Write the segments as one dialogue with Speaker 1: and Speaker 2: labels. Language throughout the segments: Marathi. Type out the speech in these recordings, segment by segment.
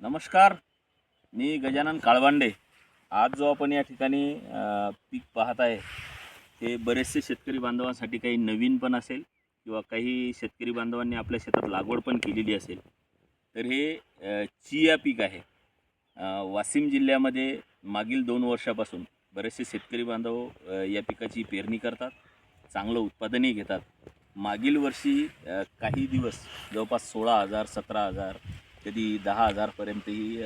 Speaker 1: नमस्कार, मी गजानन काळबांडे. आज जो आपण या ठिकाणी पीक पाहत आहे ते बरेचसे शेतकरी बांधवांसाठी काही नवीन पण असेल किंवा काही शेतकरी बांधवांनी आपल्या शेतात लागवड पण केलेली असेल. तर हे चिया पीक आहे. वाशिम जिल्ह्यामध्ये मागील 2 वर्षापासून बरेचसे शेतकरी बांधव या पिकाची पेरणी करतात, चांगलं उत्पादनही घेतात. मागील वर्षी काही दिवस जवळपास 16,000 17,000 कधी 10,000 पर्यंतही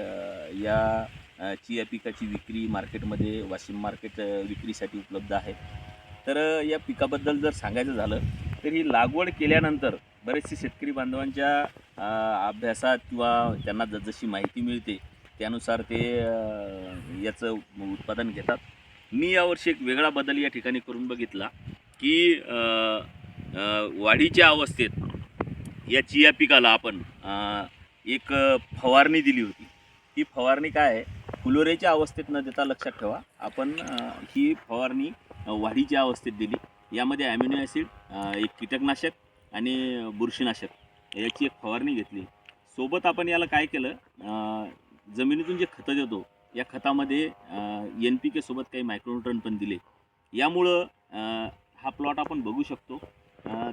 Speaker 1: या चिया पिकाची विक्री मार्केटमध्ये वाशिम मार्केट विक्रीसाठी उपलब्ध आहे. तर या पिकाबद्दल जर सांगायचं झालं तर ही लागवड केल्यानंतर बरेचसे शेतकरी बांधवांच्या अभ्यासात किंवा त्यांना जसजशी माहिती मिळते त्यानुसार ते याचं उत्पादन घेतात. मी यावर्षी एक वेगळा बदल या ठिकाणी करून बघितला की वाढीच्या अवस्थेत या चिया पिकाला आपण एक फवारणी दिली होती. ती फवारणी काय आहे, फुलोऱ्याच्या अवस्थेत न देता लक्षात ठेवा आपण ही फवारणी वाढीच्या अवस्थेत दिली. यामध्ये ॲमिनो ॲसिड, एक कीटकनाशक आणि बुरशीनाशक याची एक फवारणी घेतली. सोबत आपण याला काय केलं, जमिनीतून जे खतं देतो या खतामध्ये NPK सोबत काही मायक्रोन्यूट्रन पण दिले. यामुळं हा प्लॉट आपण बघू शकतो.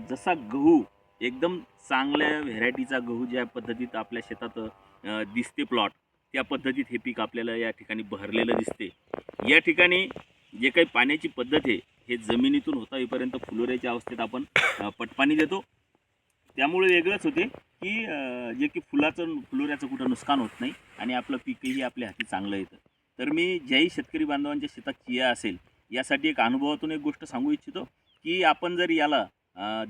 Speaker 1: जसा गहू एकदम चांगल्या व्हेरायटीचा गहू ज्या पद्धतीत आपल्या शेतात दिसते प्लॉट, त्या पद्धतीत हे पीक आपल्याला या ठिकाणी बहरलेलं दिसते. या ठिकाणी जे काही पाण्याची पद्धत आहे हे जमिनीतून होता येईपर्यंत फुलोऱ्याच्या अवस्थेत आपण पटपाणी देतो. त्यामुळे वेगळंच होते की जे की फुलोऱ्याचं कुठं नुकसान होत नाही आणि आपलं पीकही आपल्या हाती चांगलं येतं. तर मी ज्याही शेतकरी बांधवांच्या शेतात चिया असेल यासाठी एक अनुभवातून एक गोष्ट सांगू इच्छितो की आपण जर याला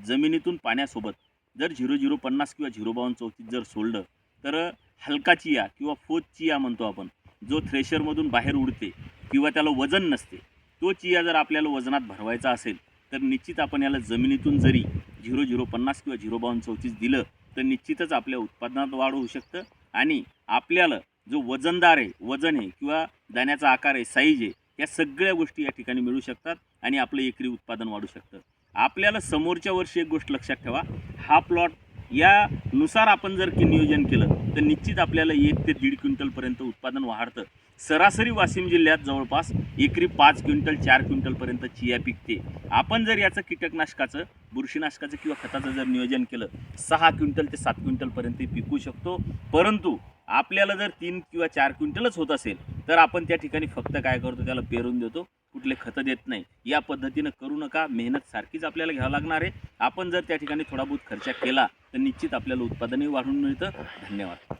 Speaker 1: जमिनीतून पाण्यासोबत जर 0,050 किंवा 0,5234 जर सोडलं तर हलका चिया किंवा फोच चिया म्हणतो आपण, जो थ्रेशरमधून बाहेर उडते किंवा त्याला वजन नसते, तो चिया जर आपल्याला वजनात भरवायचा असेल तर निश्चित आपण याला जमिनीतून जरी 0,050 किंवा 0,5234 दिलं तर निश्चितच आपल्या उत्पादनात वाढ होऊ शकतं आणि आपल्याला जो वजनदार आहे, वजन आहे किंवा दाण्याचा आकार आहे, साईज आहे, या सगळ्या गोष्टी या ठिकाणी मिळू शकतात आणि आपलं एकरी उत्पादन वाढू शकतं. आपल्याला समोरच्या वर्षी एक गोष्ट लक्षात ठेवा, हा प्लॉट यानुसार आपण जर नियोजन केलं तर निश्चित आपल्याला 1 ते 1.5 क्विंटलपर्यंत उत्पादन वाढतं. सरासरी वाशिम जिल्ह्यात जवळपास एकरी 5 क्विंटल 4 क्विंटलपर्यंत चिया पिकते. आपण जर याचं कीटकनाशकाचं, बुरशीनाशकाचं किंवा खताचं जर नियोजन केलं 6 क्विंटल ते 7 क्विंटलपर्यंत पिकू शकतो. परंतु आपल्याला जर 3 किंवा 4 क्विंटलच होत असेल तर आपण त्या ठिकाणी फक्त काय करतो, त्याला पेरून देतो, कुठले खतं देत नाही. या पद्धतीनं करू नका. मेहनत सारखीच आपल्याला घ्यावं लागणार आहे. आपण जर त्या ठिकाणी थोडा बहुत खर्च केला तर निश्चित आपल्याला उत्पादनही वाढून मिळतं. धन्यवाद.